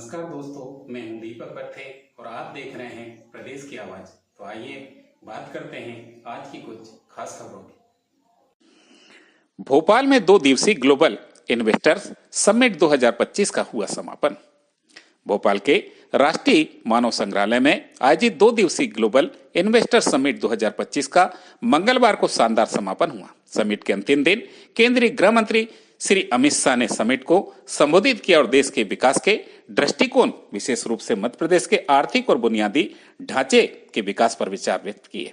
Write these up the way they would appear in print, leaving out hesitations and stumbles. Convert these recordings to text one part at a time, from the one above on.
नमस्कार दोस्तों, मैं हूं दीपक पत्थे और आप देख रहे हैं प्रदेश की आवाज। तो आइए बात करते हैं आज की कुछ खास खबरों की। भोपाल में 2 दिवसीय ग्लोबल इन्वेस्टर्स समिट 2025 का हुआ समापन। भोपाल के राष्ट्रीय मानव संग्रहालय में आयोजित 2 दिवसीय ग्लोबल इन्वेस्टर समिट 2025 का मंगलवार को शानदार समापन हुआ। समिट के अंतिम दिन केंद्रीय गृह मंत्री श्री अमित शाह ने समिट को संबोधित किया और देश के विकास के दृष्टिकोण, विशेष रूप से मध्य प्रदेश के आर्थिक और बुनियादी ढांचे के विकास पर विचार व्यक्त किए।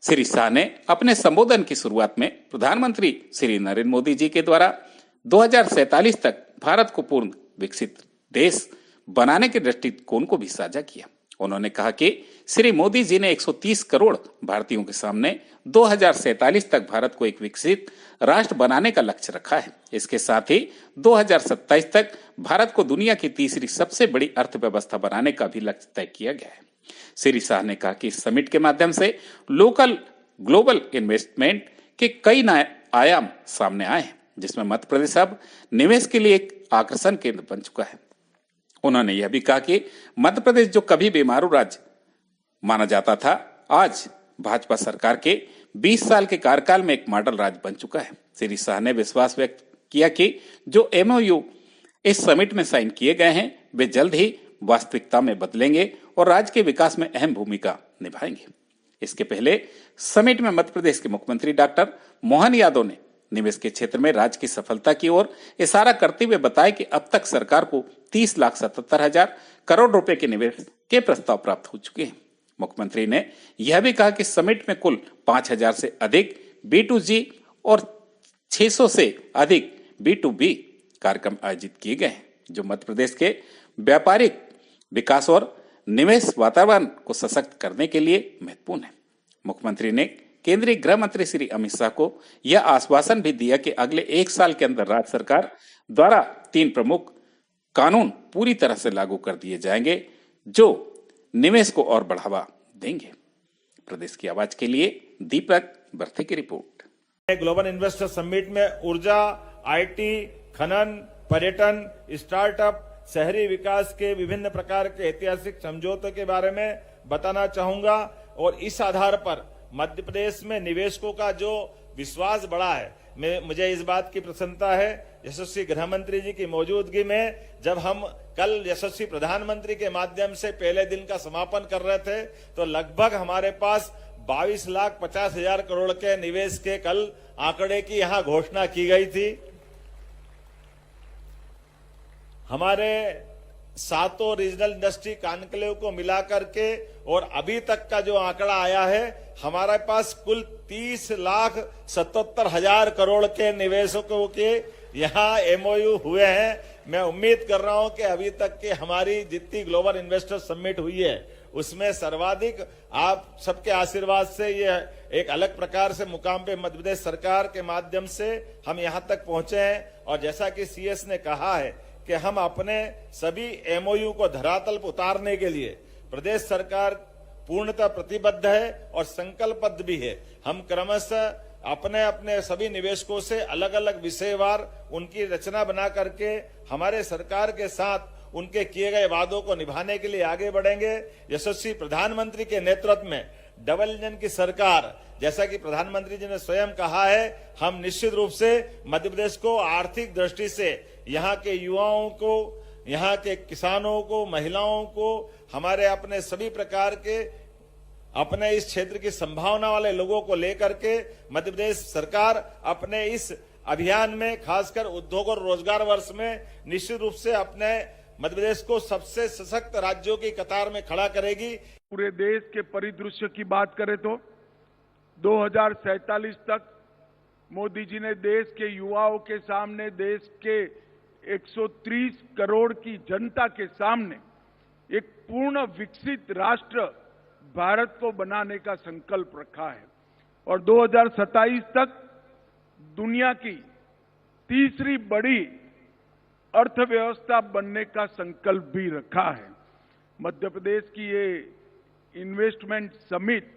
श्री शाह ने अपने संबोधन की शुरुआत में प्रधानमंत्री श्री नरेंद्र मोदी जी के द्वारा 2047 तक भारत को पूर्ण विकसित देश बनाने के दृष्टिकोण को भी साझा किया। उन्होंने कहा कि श्री मोदी जी ने 130 करोड़ भारतीयों के सामने 2047 तक भारत को एक विकसित राष्ट्र बनाने का लक्ष्य रखा है। इसके साथ ही 2027 तक भारत को दुनिया की तीसरी सबसे बड़ी अर्थव्यवस्था बनाने का भी लक्ष्य तय किया गया है। श्री शाह ने कहा कि इस समिट के माध्यम से ग्लोबल इन्वेस्टमेंट के कई नए आयाम सामने आए हैं, जिसमें मध्य प्रदेश अब निवेश के लिए एक आकर्षण केंद्र बन चुका है। उन्होंने यह भी कहा कि मध्य प्रदेश, जो कभी बीमारू राज्य माना जाता था, आज भाजपा सरकार के 20 साल के कार्यकाल में एक मॉडल राज्य बन चुका है। श्री शाह ने विश्वास व्यक्त किया कि जो MOU इस समिट में साइन किए गए हैं, वे जल्द ही वास्तविकता में बदलेंगे और राज्य के विकास में अहम भूमिका निभाएंगे। इसके पहले समिट में मध्य प्रदेश के मुख्यमंत्री डॉक्टर मोहन यादव ने निवेश के क्षेत्र में राज्य की सफलता की ओर इशारा करते हुए बताया कि अब तक सरकार को 30,77,000 करोड़ रुपए के निवेश के प्रस्ताव प्राप्त हो चुके हैं। मुख्यमंत्री ने यह भी कहा कि समिट में कुल 5,000 से अधिक B2G और 600 से अधिक B2B कार्यक्रम आयोजित किए गए हैं, जो मध्य प्रदेश के व्यापारिक विकास और निवेश वातावरण को सशक्त करने के लिए महत्वपूर्ण है। मुख्यमंत्री ने केंद्रीय गृह मंत्री श्री अमित शाह को यह आश्वासन भी दिया कि अगले 1 साल के अंदर राज्य सरकार द्वारा 3 प्रमुख कानून पूरी तरह से लागू कर दिए जाएंगे, जो निवेश को और बढ़ावा देंगे। प्रदेश की आवाज के लिए दीपक बर्थे की रिपोर्ट। ग्लोबल इन्वेस्टर समिट में ऊर्जा, IT, खनन, पर्यटन, स्टार्टअप, शहरी विकास के विभिन्न प्रकार के ऐतिहासिक समझौतों के बारे में बताना चाहूंगा और इस आधार पर मध्य प्रदेश में निवेशकों का जो विश्वास बढ़ा है, मुझे इस बात की प्रसन्नता है। यशस्वी गृह मंत्री जी की मौजूदगी में जब हम कल यशस्वी प्रधानमंत्री के माध्यम से पहले दिन का समापन कर रहे थे, तो लगभग हमारे पास 22,50,000 करोड़ के निवेश के कल आंकड़े की यहां घोषणा की गई थी। हमारे 7 रीजनल इंडस्ट्री कॉन्क्लेव को मिलाकर के और अभी तक का जो आंकड़ा आया है, हमारे पास कुल 30,77,000 करोड़ के निवेशकों के यहाँ MOU हुए हैं। मैं उम्मीद कर रहा हूं कि अभी तक की हमारी जितनी ग्लोबल इन्वेस्टर समिट हुई है, उसमें सर्वाधिक आप सबके आशीर्वाद से ये एक अलग प्रकार से मुकाम पे मध्य प्रदेश सरकार के माध्यम से हम यहां तक पहुंचे हैं। और जैसा कि CS ने कहा है कि हम अपने सभी MOU को धरातल पर उतारने के लिए प्रदेश सरकार पूर्णतः प्रतिबद्ध है और संकल्पबद्ध भी है। हम क्रमशः अपने सभी निवेशकों से अलग अलग विषयवार उनकी रचना बना करके हमारे सरकार के साथ उनके किए गए वादों को निभाने के लिए आगे बढ़ेंगे। यशस्वी प्रधानमंत्री के नेतृत्व में डबल इंजन की सरकार, जैसा कि प्रधानमंत्री जी ने स्वयं कहा है, हम निश्चित रूप से मध्य प्रदेश को आर्थिक दृष्टि से यहाँ के युवाओं को, यहाँ के किसानों को, महिलाओं को, हमारे अपने सभी प्रकार के अपने इस क्षेत्र की संभावना वाले लोगों को लेकर के मध्य प्रदेश सरकार अपने इस अभियान में, खासकर उद्योग और रोजगार वर्ष में निश्चित रूप से अपने मध्य प्रदेश को सबसे सशक्त राज्यों की कतार में खड़ा करेगी। पूरे देश के परिदृश्य की बात करें तो 2047 तक मोदी जी ने देश के युवाओं के सामने, देश के 130 करोड़ की जनता के सामने एक पूर्ण विकसित राष्ट्र भारत को बनाने का संकल्प रखा है और 2027 तक दुनिया की तीसरी बड़ी अर्थव्यवस्था बनने का संकल्प भी रखा है। मध्य प्रदेश की ये इन्वेस्टमेंट समिट,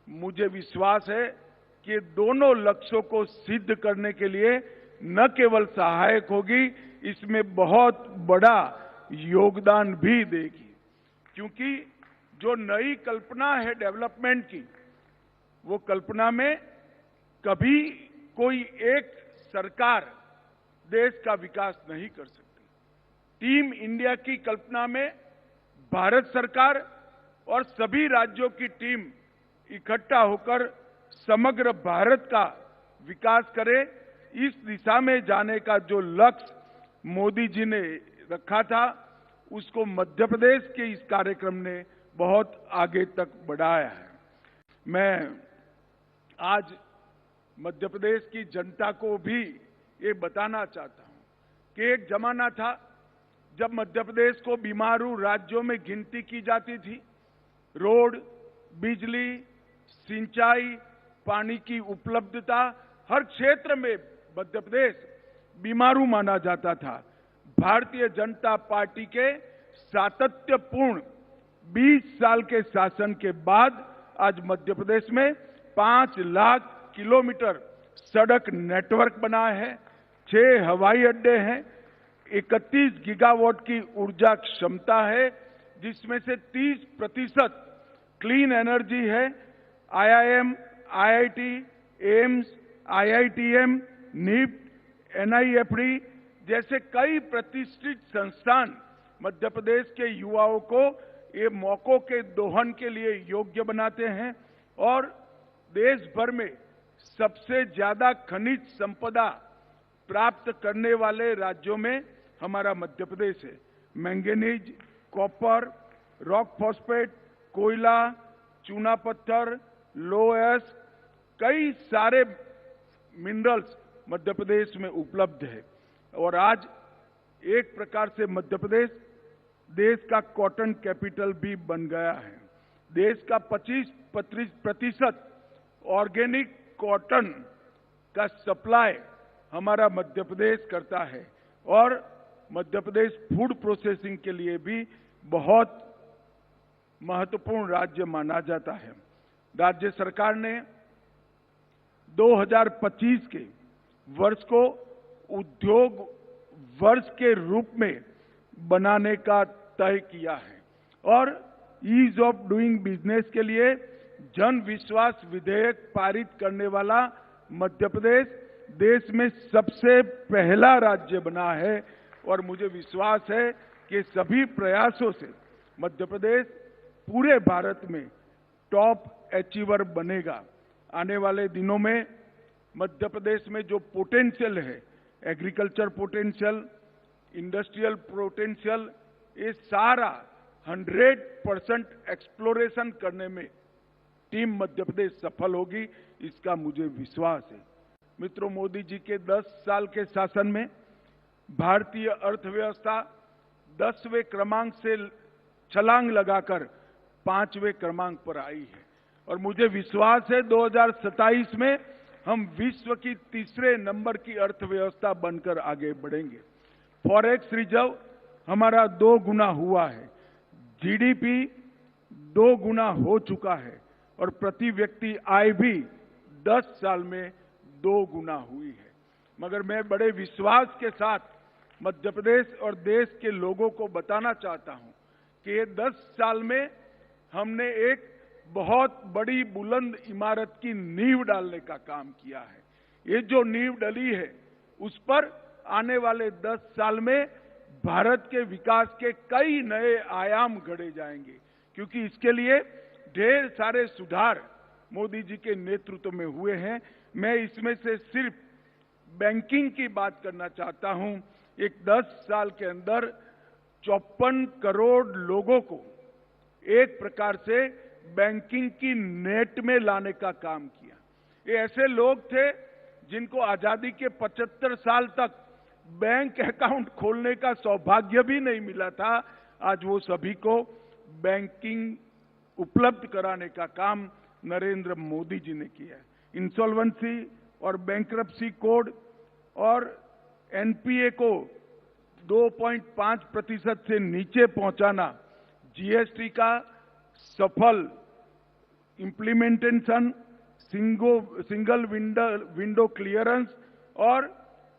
मुझे विश्वास है कि दोनों लक्ष्यों को सिद्ध करने के लिए न केवल सहायक होगी, इसमें बहुत बड़ा योगदान भी देगी, क्योंकि जो नई कल्पना है डेवलपमेंट की, वो कल्पना में कभी कोई एक सरकार देश का विकास नहीं कर सकती। टीम इंडिया की कल्पना में भारत सरकार और सभी राज्यों की टीम इकट्ठा होकर समग्र भारत का विकास करे, इस दिशा में जाने का जो लक्ष्य मोदी जी ने रखा था, उसको मध्य प्रदेश के इस कार्यक्रम ने बहुत आगे तक बढ़ाया है। मैं आज मध्य प्रदेश की जनता को भी ये बताना चाहता हूं कि एक जमाना था जब मध्य प्रदेश को बीमारू राज्यों में गिनती की जाती थी। रोड, बिजली, सिंचाई, पानी की उपलब्धता, हर क्षेत्र में मध्य प्रदेश बीमारू माना जाता था। भारतीय जनता पार्टी के सातत्यपूर्ण 20 साल के शासन के बाद आज मध्य प्रदेश में 5 लाख किलोमीटर सड़क नेटवर्क बना है, 6 हवाई अड्डे हैं, 31 गीगावाट की ऊर्जा क्षमता है, जिसमें से 30% क्लीन एनर्जी है। IIM, IIT, AIIMS, IITM, NIFT, NIFD जैसे कई प्रतिष्ठित संस्थान मध्य प्रदेश के युवाओं को ये मौकों के दोहन के लिए योग्य बनाते हैं और देश भर में सबसे ज्यादा खनिज संपदा प्राप्त करने वाले राज्यों में हमारा मध्य प्रदेश है। मैंगनीज, कॉपर, रॉक फॉस्फेट, कोयला, चूना पत्थर, लोहस, कई सारे मिनरल्स मध्य प्रदेश में उपलब्ध है और आज एक प्रकार से मध्य प्रदेश देश का कॉटन कैपिटल भी बन गया है। देश का 25% ऑर्गेनिक कॉटन का सप्लाई हमारा मध्य प्रदेश करता है और मध्य प्रदेश फूड प्रोसेसिंग के लिए भी बहुत महत्वपूर्ण राज्य माना जाता है। राज्य सरकार ने 2025 के वर्ष को उद्योग वर्ष के रूप में बनाने का तय किया है और ईज ऑफ डूइंग बिजनेस के लिए जन विश्वास विधेयक पारित करने वाला मध्य प्रदेश देश में सबसे पहला राज्य बना है और मुझे विश्वास है कि सभी प्रयासों से मध्य प्रदेश पूरे भारत में टॉप अचीवर बनेगा। आने वाले दिनों में मध्य प्रदेश में जो पोटेंशियल है, एग्रीकल्चर पोटेंशियल, इंडस्ट्रियल पोटेंशियल, ये सारा 100% एक्सप्लोरेशन करने में टीम मध्य प्रदेश सफल होगी, इसका मुझे विश्वास है। मित्रों, मोदी जी के 10 साल के शासन में भारतीय अर्थव्यवस्था 10वें क्रमांक से छलांग लगाकर 5वें क्रमांक पर आई है और मुझे विश्वास है 2027 में हम विश्व की 3रे नंबर की अर्थव्यवस्था बनकर आगे बढ़ेंगे। फॉरेक्स रिजर्व हमारा 2 गुना हुआ है, जीडीपी 2 गुना हो चुका है और प्रति व्यक्ति आय भी 10 साल में 2 गुना हुई है। मगर मैं बड़े विश्वास के साथ मध्य प्रदेश और देश के लोगों को बताना चाहता हूं कि ये 10 साल में हमने एक बहुत बड़ी बुलंद इमारत की नींव डालने का काम किया है। ये जो नींव डली है उस पर आने वाले 10 साल में भारत के विकास के कई नए आयाम गढ़े जाएंगे, क्योंकि इसके लिए ढेर सारे सुधार मोदी जी के नेतृत्व में हुए हैं। मैं इसमें से सिर्फ बैंकिंग की बात करना चाहता हूं। एक 10 साल के अंदर 54 करोड़ लोगों को एक प्रकार से बैंकिंग की नेट में लाने का काम किया। ये ऐसे लोग थे जिनको आजादी के 75 साल तक बैंक अकाउंट खोलने का सौभाग्य भी नहीं मिला था। आज वो सभी को बैंकिंग उपलब्ध कराने का काम नरेंद्र मोदी जी ने किया है। इंसॉल्वेंसी और बैंक्रप्सी कोड और एनपीए को 2.5% से नीचे पहुंचाना, जीएसटी का सफल इंप्लीमेंटेशन, सिंगल विंडो क्लियरेंस और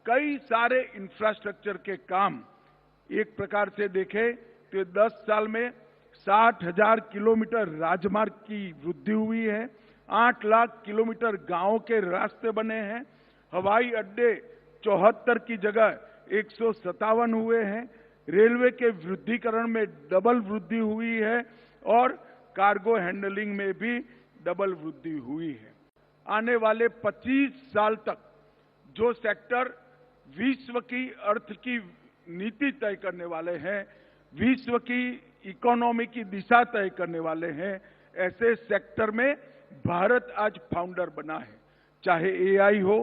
कई सारे इंफ्रास्ट्रक्चर के काम एक प्रकार से देखें तो 10 साल में 60,000 किलोमीटर राजमार्ग की वृद्धि हुई है, 8 लाख किलोमीटर गांवों के रास्ते बने हैं, हवाई अड्डे 74 की जगह 157 हुए हैं, रेलवे के वृद्धिकरण में डबल वृद्धि हुई है और कार्गो हैंडलिंग में भी डबल वृद्धि हुई है। आने वाले 25 साल तक जो सेक्टर विश्व की अर्थ की नीति तय करने वाले हैं, विश्व की इकोनॉमी की दिशा तय करने वाले हैं, ऐसे सेक्टर में भारत आज फाउंडर बना है। चाहे एआई हो,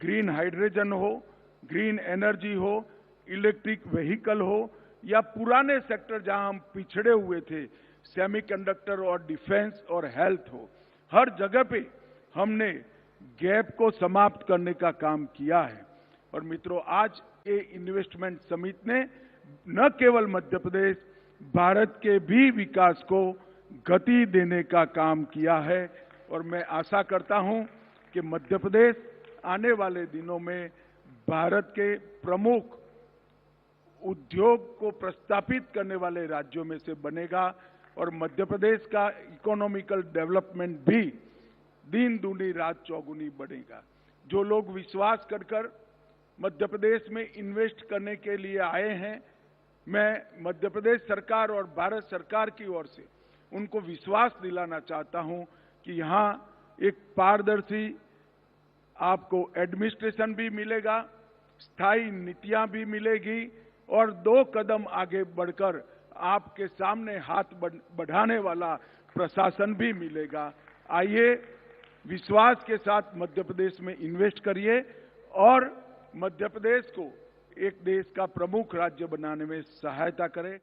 ग्रीन हाइड्रोजन हो, ग्रीन एनर्जी हो, इलेक्ट्रिक व्हीकल हो या पुराने सेक्टर जहां हम पिछड़े हुए थे, सेमीकंडक्टर और डिफेंस और हेल्थ हो, हर जगह पे हमने गैप को समाप्त करने का काम किया है। और मित्रों, आज ये इन्वेस्टमेंट समिट ने न केवल मध्य प्रदेश, भारत के भी विकास को गति देने का काम किया है और मैं आशा करता हूं कि मध्य प्रदेश आने वाले दिनों में भारत के प्रमुख उद्योग को प्रस्तापित करने वाले राज्यों में से बनेगा और मध्य प्रदेश का इकोनॉमिकल डेवलपमेंट भी दिन दूनी रात चौगुनी बढ़ेगा। जो लोग विश्वास कर मध्य प्रदेश में इन्वेस्ट करने के लिए आए हैं, मैं मध्य प्रदेश सरकार और भारत सरकार की ओर से उनको विश्वास दिलाना चाहता हूं कि यहां एक पारदर्शी आपको एडमिनिस्ट्रेशन भी मिलेगा, स्थायी नीतियां भी मिलेगी और 2 कदम आगे बढ़कर आपके सामने हाथ बढ़ाने वाला प्रशासन भी मिलेगा। आइए विश्वास के साथ मध्य प्रदेश में इन्वेस्ट करिए और मध्य प्रदेश को एक देश का प्रमुख राज्य बनाने में सहायता करें।